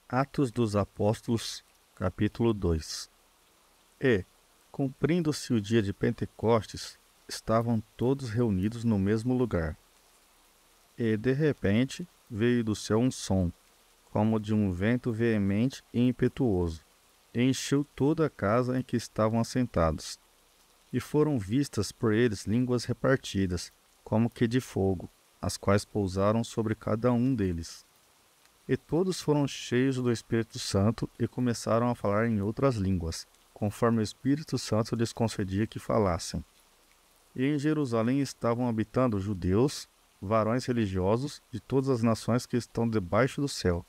Atos dos Apóstolos, capítulo 2. E, cumprindo-se o dia de Pentecostes, estavam todos reunidos no mesmo lugar. E, de repente, veio do céu um som, como de um vento veemente e impetuoso, e encheu toda a casa em que estavam assentados. E foram vistas por eles línguas repartidas, como que de fogo, as quais pousaram sobre cada um deles. E todos foram cheios do Espírito Santo e começaram a falar em outras línguas, conforme o Espírito Santo lhes concedia que falassem. E em Jerusalém estavam habitando judeus, varões religiosos de todas as nações que estão debaixo do céu.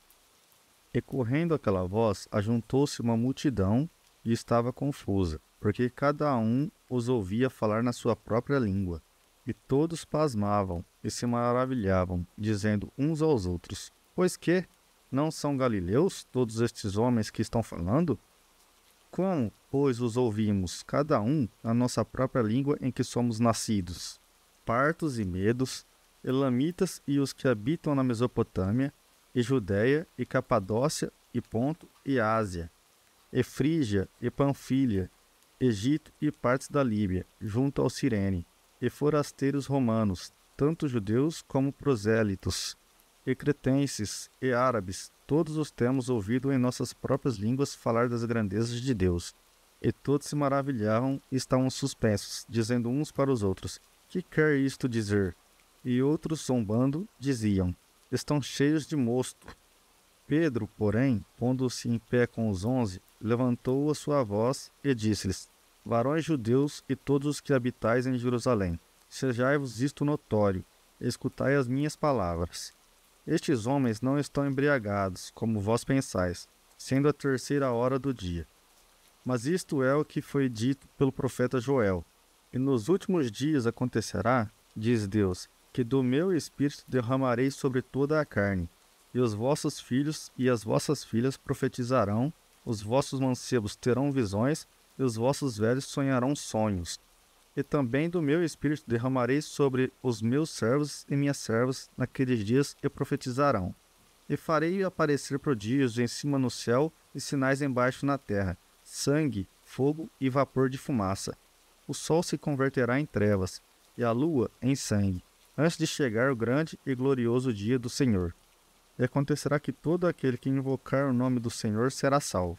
E correndo aquela voz, ajuntou-se uma multidão e estava confusa, porque cada um os ouvia falar na sua própria língua. E todos pasmavam e se maravilhavam, dizendo uns aos outros: Pois que não são galileus todos estes homens que estão falando? Como, pois, os ouvimos, cada um, na nossa própria língua em que somos nascidos? Partos e medos, elamitas e os que habitam na Mesopotâmia, e Judéia, e Capadócia, e Ponto, e Ásia, e Frígia, e Panfilha, Egito e partes da Líbia, junto ao Cirene, e forasteiros romanos, tanto judeus como prosélitos, e cretenses e árabes, todos os temos ouvido em nossas próprias línguas falar das grandezas de Deus. E todos se maravilhavam e estavam suspensos, dizendo uns para os outros: Que quer isto dizer? E outros, zombando, diziam: Estão cheios de mosto. Pedro, porém, pondo-se em pé com os 11, levantou a sua voz e disse-lhes: Varões judeus e todos os que habitais em Jerusalém, sejai-vos isto notório, e escutai as minhas palavras. Estes homens não estão embriagados, como vós pensais, sendo a 3ª hora do dia. Mas isto é o que foi dito pelo profeta Joel. E nos últimos dias acontecerá, diz Deus, que do meu espírito derramarei sobre toda a carne, e os vossos filhos e as vossas filhas profetizarão, os vossos mancebos terão visões, e os vossos velhos sonharão sonhos. E também do meu espírito derramarei sobre os meus servos e minhas servas naqueles dias e profetizarão. E farei aparecer prodígios em cima no céu e sinais embaixo na terra, sangue, fogo e vapor de fumaça. O sol se converterá em trevas, e a lua em sangue, antes de chegar o grande e glorioso dia do Senhor. E acontecerá que todo aquele que invocar o nome do Senhor será salvo.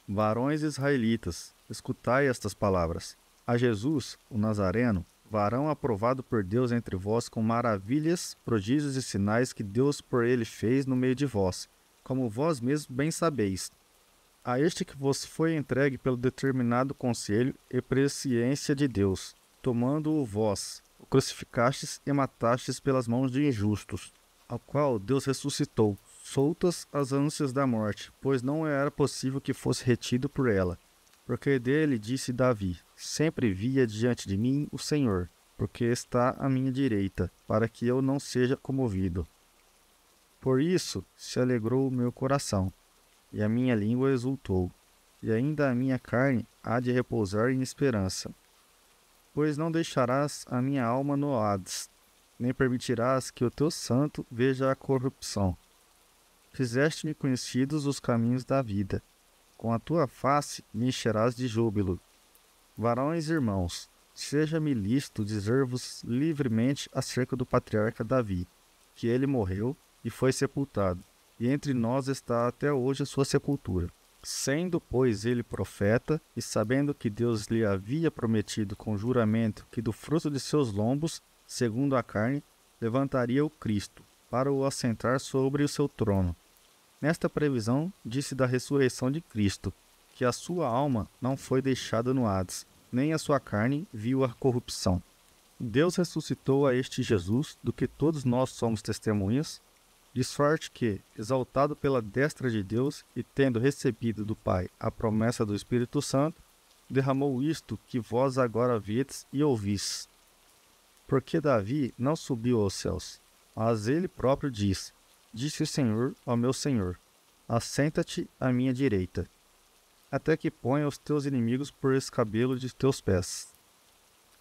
Varões israelitas, escutai estas palavras. A Jesus, o Nazareno, varão aprovado por Deus entre vós com maravilhas, prodígios e sinais que Deus por ele fez no meio de vós, como vós mesmos bem sabeis. A este que vos foi entregue pelo determinado conselho e presciência de Deus, tomando-o vós, o crucificastes e matastes pelas mãos de injustos, ao qual Deus ressuscitou, soltas as ânsias da morte, pois não era possível que fosse retido por ela. Porque dele disse Davi: Sempre via diante de mim o Senhor, porque está à minha direita, para que eu não seja comovido. Por isso se alegrou o meu coração, e a minha língua exultou, e ainda a minha carne há de repousar em esperança. Pois não deixarás a minha alma no Hades, nem permitirás que o teu santo veja a corrupção. Fizeste-me conhecidos os caminhos da vida. Com a tua face me encherás de júbilo. Varões e irmãos, seja-me lícito dizer-vos livremente acerca do patriarca Davi, que ele morreu e foi sepultado, e entre nós está até hoje a sua sepultura. Sendo, pois, ele profeta, e sabendo que Deus lhe havia prometido com juramento que do fruto de seus lombos, segundo a carne, levantaria o Cristo, para o assentar sobre o seu trono. Nesta previsão, disse da ressurreição de Cristo, que a sua alma não foi deixada no Hades, nem a sua carne viu a corrupção. Deus ressuscitou a este Jesus, do que todos nós somos testemunhas, de sorte que, exaltado pela destra de Deus e tendo recebido do Pai a promessa do Espírito Santo, derramou isto que vós agora vedes e ouvis. Porque Davi não subiu aos céus, mas ele próprio diz: Disse o Senhor ao meu Senhor: Assenta-te à minha direita, até que ponha os teus inimigos por escabelo de teus pés.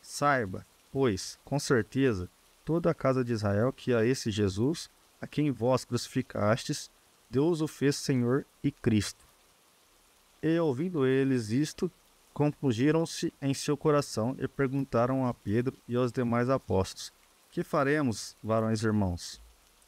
Saiba, pois, com certeza, toda a casa de Israel que a esse Jesus, a quem vós crucificastes, Deus o fez Senhor e Cristo. E ouvindo eles isto, compungiram-se em seu coração e perguntaram a Pedro e aos demais apóstolos: Que faremos, varões irmãos?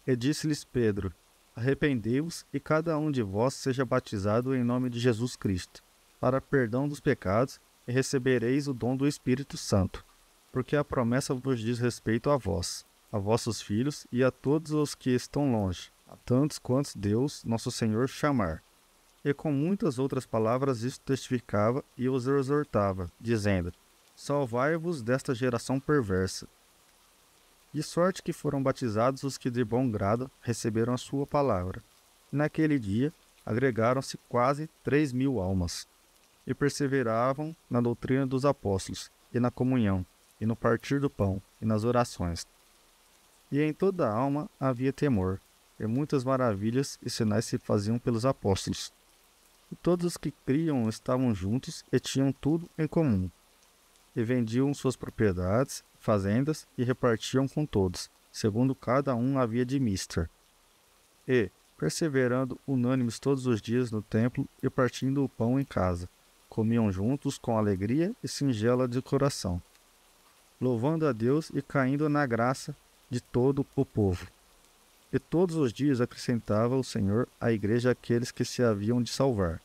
E disse-lhes Pedro: Arrependei-vos e cada um de vós seja batizado em nome de Jesus Cristo, para perdão dos pecados, e recebereis o dom do Espírito Santo, porque a promessa vos diz respeito a vós, a vossos filhos e a todos os que estão longe, a tantos quantos Deus, nosso Senhor, chamar. E com muitas outras palavras isto testificava e os exortava, dizendo: Salvai-vos desta geração perversa. De sorte que foram batizados os que de bom grado receberam a sua palavra. E naquele dia agregaram-se quase 3.000 almas, e perseveravam na doutrina dos apóstolos, e na comunhão, e no partir do pão, e nas orações. E em toda a alma havia temor, e muitas maravilhas e sinais se faziam pelos apóstolos. E todos os que criam estavam juntos e tinham tudo em comum. E vendiam suas propriedades, fazendas, e repartiam com todos, segundo cada um havia de mister. E, perseverando unânimes todos os dias no templo e partindo o pão em casa, comiam juntos com alegria e singela de coração, louvando a Deus e caindo na graça de todo o povo. E todos os dias acrescentava o Senhor à igreja aqueles que se haviam de salvar.